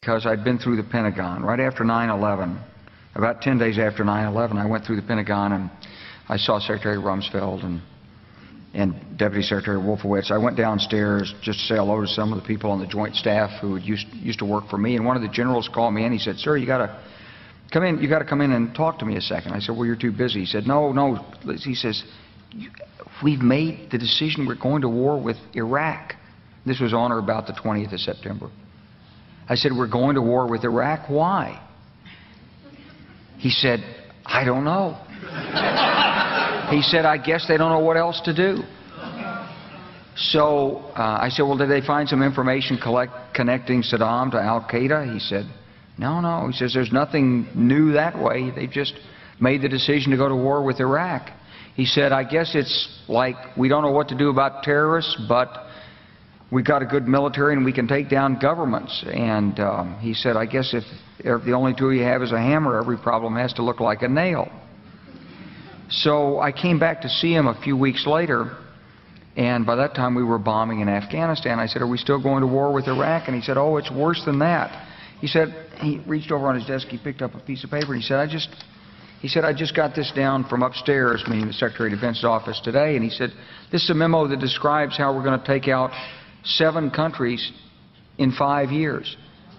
because I'd been through the Pentagon. Right after 9/11, about 10 days after 9/11, I went through the Pentagon and I saw Secretary Rumsfeld and Deputy Secretary Wolfowitz. I went downstairs just to say hello to some of the people on the Joint Staff who used to work for me, and one of the generals called me in. He said, "Sir, you got to come in. You got to come in and talk to me a second." I said, "Well, you're too busy." He said, "No." He says, "We've made the decision. We're going to war with Iraq." This was on or about the 20th of September. I said, "We're going to war with Iraq. Why?" He said, "I don't know." He said, "I guess they don't know what else to do." So I said, "Well, did they find some information connecting Saddam to Al-Qaeda?" He said, No. He says, "There's nothing new that way. They've just made the decision to go to war with Iraq." He said, "I guess it's like we don't know what to do about terrorists, but we've got a good military and we can take down governments." And he said, "I guess if the only tool you have is a hammer, every problem has to look like a nail." So I came back to see him a few weeks later, and by that time we were bombing in Afghanistan. I said, "Are we still going to war with Iraq?" And he said, "Oh, it's worse than that." He said, he reached over on his desk, he picked up a piece of paper, and he said, I just got this down from upstairs," meaning the Secretary of Defense's office today, and he said, "This is a memo that describes how we're going to take out 7 countries in 5 years,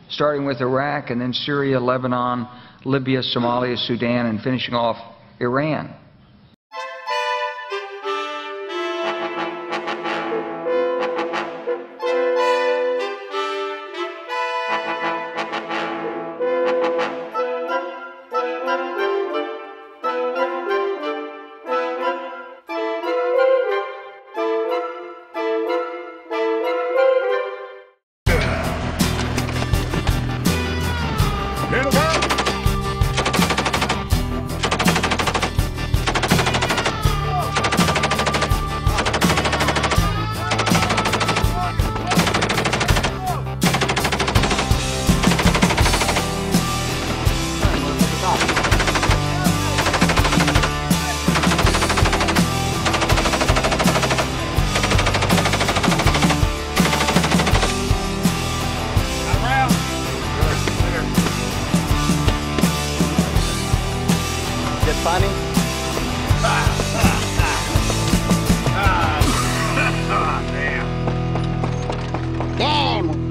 starting with Iraq and then Syria, Lebanon, Libya, Somalia, Sudan, and finishing off Iran." Funny? Damn.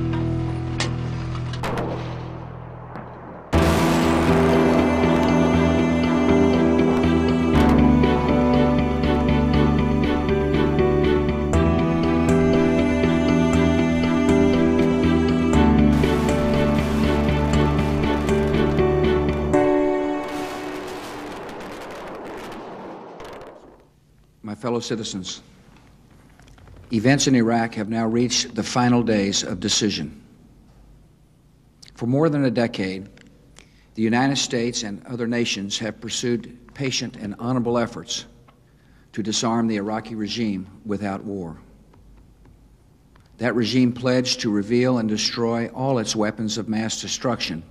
My fellow citizens, events in Iraq have now reached the final days of decision. For more than a decade, the United States and other nations have pursued patient and honorable efforts to disarm the Iraqi regime without war. That regime pledged to reveal and destroy all its weapons of mass destruction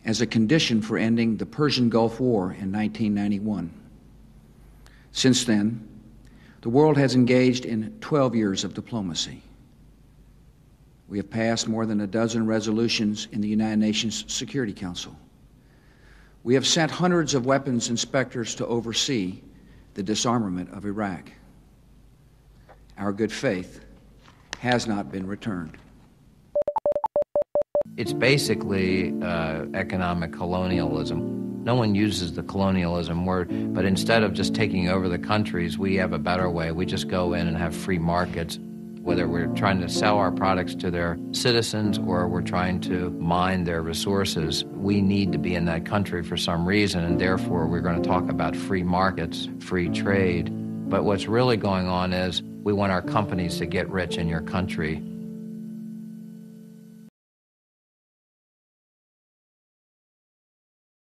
as a condition for ending the Persian Gulf War in 1991. Since then, the world has engaged in 12 years of diplomacy. We have passed more than a dozen resolutions in the United Nations Security Council. We have sent hundreds of weapons inspectors to oversee the disarmament of Iraq. Our good faith has not been returned. It's basically economic colonialism. No one uses the colonialism word, but instead of just taking over the countries, we have a better way. We just go in and have free markets, whether we're trying to sell our products to their citizens or we're trying to mine their resources. We need to be in that country for some reason, and therefore we're going to talk about free markets, free trade. But what's really going on is we want our companies to get rich in your country.